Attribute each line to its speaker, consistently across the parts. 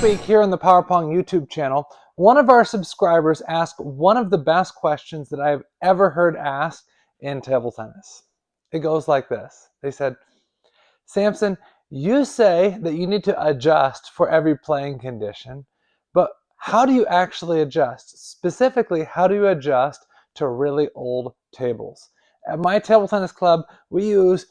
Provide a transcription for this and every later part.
Speaker 1: week here on the Power Pong YouTube channel, one of our subscribers asked one of the best questions that I've ever heard asked in table tennis. It goes like this. They said, Samson, you say that you need to adjust for every playing condition, but how do you actually adjust? Specifically, how do you adjust to really old tables? At my table tennis club, we use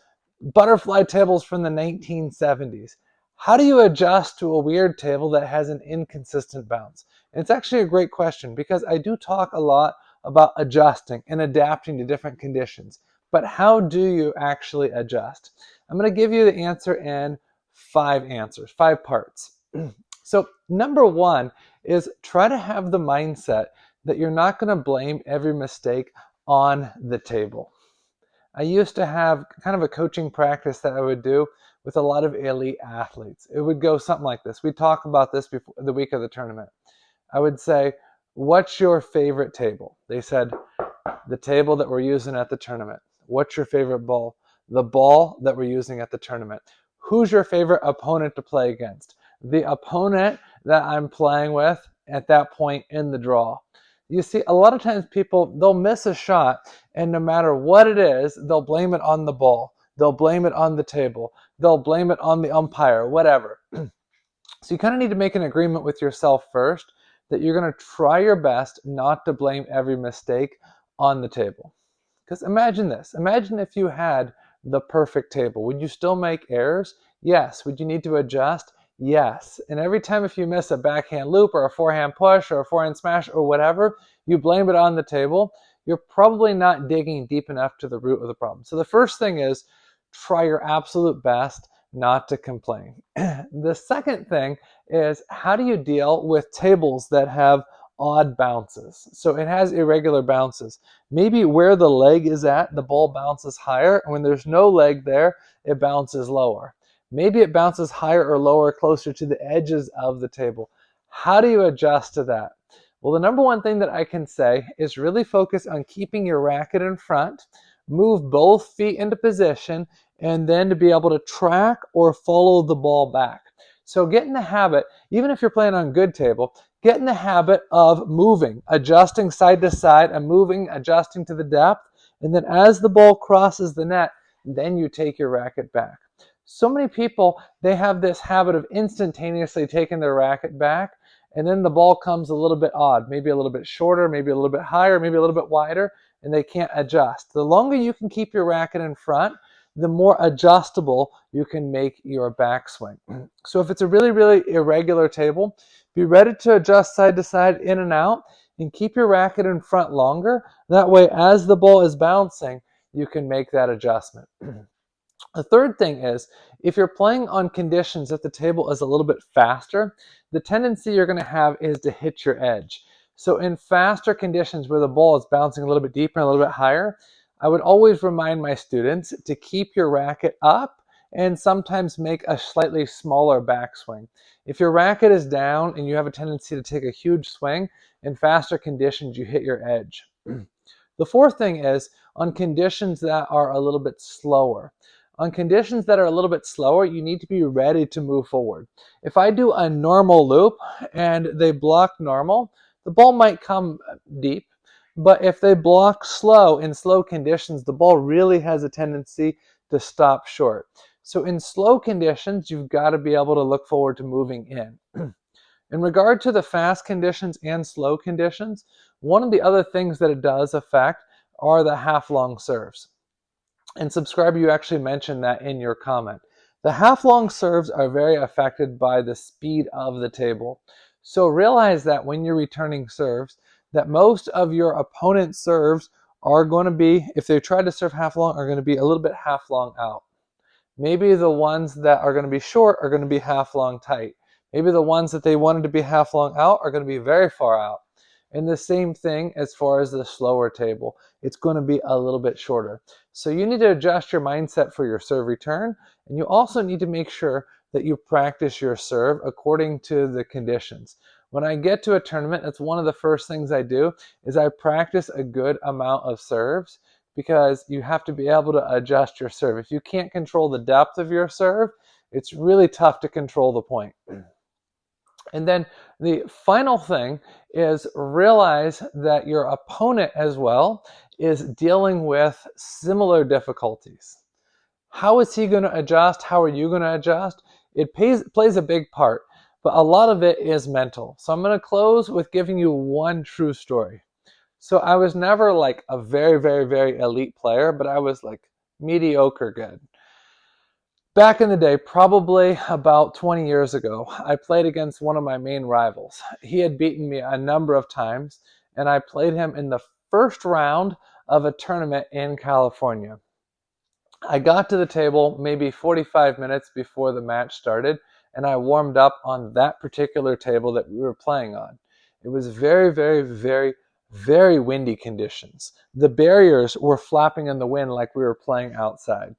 Speaker 1: butterfly tables from the 1970s. How do you adjust to a weird table that has an inconsistent bounce? And it's actually a great question because I do talk a lot about adjusting and adapting to different conditions. But how do you actually adjust? I'm going to give you the answer in 5 parts. So number 1 is try to have the mindset that you're not going to blame every mistake on the table. I used to have kind of a coaching practice that I would do with a lot of elite athletes. It would go something like this. We'd talk about this before the week of the tournament. I would say, what's your favorite table? They said, the table that we're using at the tournament. What's your favorite ball? The ball that we're using at the tournament. Who's your favorite opponent to play against? The opponent that I'm playing with at that point in the draw. You see, a lot of times people, they'll miss a shot, and no matter what it is, they'll blame it on the ball. They'll blame it on the table. They'll blame it on the umpire, whatever. So you kind of need to make an agreement with yourself first that you're going to try your best not to blame every mistake on the table. Because imagine this. Imagine if you had the perfect table. Would you still make errors? Yes. Would you need to adjust? Yes. And every time if you miss a backhand loop or a forehand push or a forehand smash or whatever, you blame it on the table, you're probably not digging deep enough to the root of the problem. So the first thing is try your absolute best not to complain. The second thing is, how do you deal with tables that have odd bounces? So it has irregular bounces. Maybe where the leg is at, the ball bounces higher, and when there's no leg there, it bounces lower. Maybe it bounces higher or lower closer to the edges of the table. How do you adjust to that? Well, the number one thing that I can say is really focus on keeping your racket in front, move both feet into position, and then to be able to track or follow the ball back. So get in the habit, even if you're playing on good table, get in the habit of moving, adjusting side to side and moving, adjusting to the depth. And then as the ball crosses the net, then you take your racket back. So many people, they have this habit of instantaneously taking their racket back, and then the ball comes a little bit odd, maybe a little bit shorter, maybe a little bit higher, maybe a little bit wider, and they can't adjust. The longer you can keep your racket in front, the more adjustable you can make your backswing. So if it's a really, really irregular table, be ready to adjust side to side, in and out, and keep your racket in front longer. That way, as the ball is bouncing, you can make that adjustment. The third thing is, if you're playing on conditions that the table is a little bit faster, the tendency you're going to have is to hit your edge. So in faster conditions where the ball is bouncing a little bit deeper and a little bit higher, I would always remind my students to keep your racket up and sometimes make a slightly smaller backswing. If your racket is down and you have a tendency to take a huge swing, in faster conditions you hit your edge. The fourth thing is on conditions that are a little bit slower. On conditions that are a little bit slower, you need to be ready to move forward. If I do a normal loop and they block normal, the ball might come deep. But if they block slow in slow conditions, the ball really has a tendency to stop short. So in slow conditions, you've got to be able to look forward to moving in. In regard to the fast conditions and slow conditions, one of the other things that it does affect are the half-long serves. And subscriber, you actually mentioned that in your comment. The half-long serves are very affected by the speed of the table. So realize that when you're returning serves, that most of your opponent's serves are going to be, if they try to serve half-long, are going to be a little bit half-long out. Maybe the ones that are going to be short are going to be half-long tight. Maybe the ones that they wanted to be half-long out are going to be very far out. And the same thing as far as the slower table. It's going to be a little bit shorter. So you need to adjust your mindset for your serve return, and you also need to make sure that you practice your serve according to the conditions. When I get to a tournament, that's one of the first things I do is I practice a good amount of serves, because you have to be able to adjust your serve. If you can't control the depth of your serve, it's really tough to control the point. And then the final thing is realize that your opponent as well is dealing with similar difficulties. How is he going to adjust? How are you going to adjust? It plays a big part, but a lot of it is mental. So I'm going to close with giving you one true story. So I was never like a very, very, very elite player, but I was like mediocre good. Back in the day, probably about 20 years ago, I played against one of my main rivals. He had beaten me a number of times, and I played him in the first round of a tournament in California. I got to the table maybe 45 minutes before the match started, and I warmed up on that particular table that we were playing on. It was very, very, very, very windy conditions. The barriers were flapping in the wind like we were playing outside.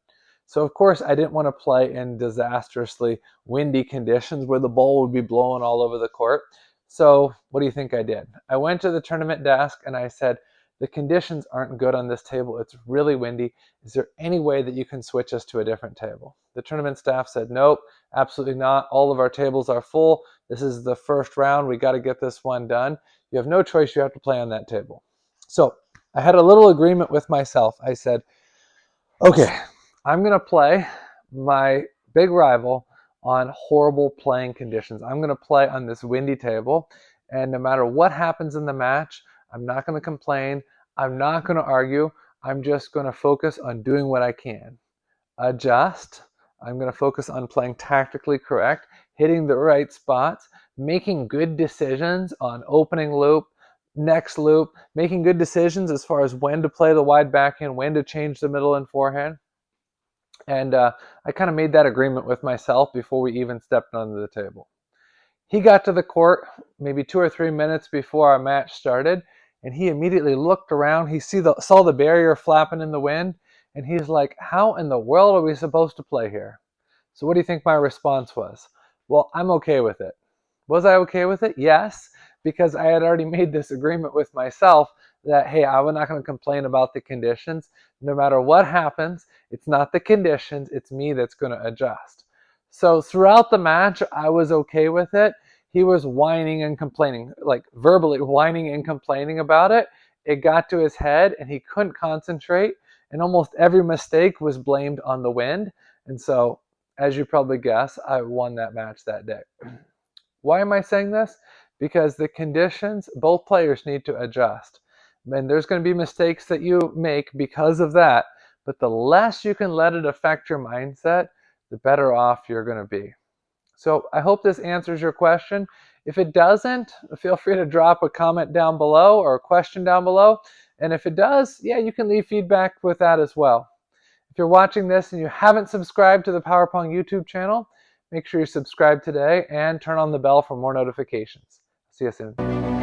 Speaker 1: So of course I didn't want to play in disastrously windy conditions where the ball would be blowing all over the court. So what do you think I did? I went to the tournament desk and I said, the conditions aren't good on this table. It's really windy. Is there any way that you can switch us to a different table? The tournament staff said, nope, absolutely not. All of our tables are full. This is the first round. We got to get this one done. You have no choice. You have to play on that table. So I had a little agreement with myself. I said, okay, I'm going to play my big rival on horrible playing conditions. I'm going to play on this windy table, and no matter what happens in the match, I'm not going to complain. I'm not going to argue. I'm just going to focus on doing what I can. Adjust. I'm going to focus on playing tactically correct, hitting the right spots, making good decisions on opening loop, next loop, making good decisions as far as when to play the wide backhand, when to change the middle and forehand. And I kind of made that agreement with myself before we even stepped onto the table. He got to the court maybe 2 or 3 minutes before our match started, and he immediately looked around. He saw the barrier flapping in the wind, and he's like, how in the world are we supposed to play here? So what do you think my response was? Well, I'm okay with it. Was I okay with it? Yes, because I had already made this agreement with myself that, hey, I'm not going to complain about the conditions. No matter what happens, it's not the conditions, it's me that's going to adjust. So throughout the match, I was okay with it. He was whining and complaining, like verbally whining and complaining about it. It got to his head and he couldn't concentrate, and almost every mistake was blamed on the wind. And so, as you probably guess, I won that match that day. Why am I saying this? Because the conditions, both players need to adjust. And there's going to be mistakes that you make because of that. But the less you can let it affect your mindset, the better off you're going to be. So I hope this answers your question. If it doesn't, feel free to drop a comment down below or a question down below. And if it does, yeah, you can leave feedback with that as well. If you're watching this and you haven't subscribed to the Power Pong YouTube channel, make sure you subscribe today and turn on the bell for more notifications. See you soon.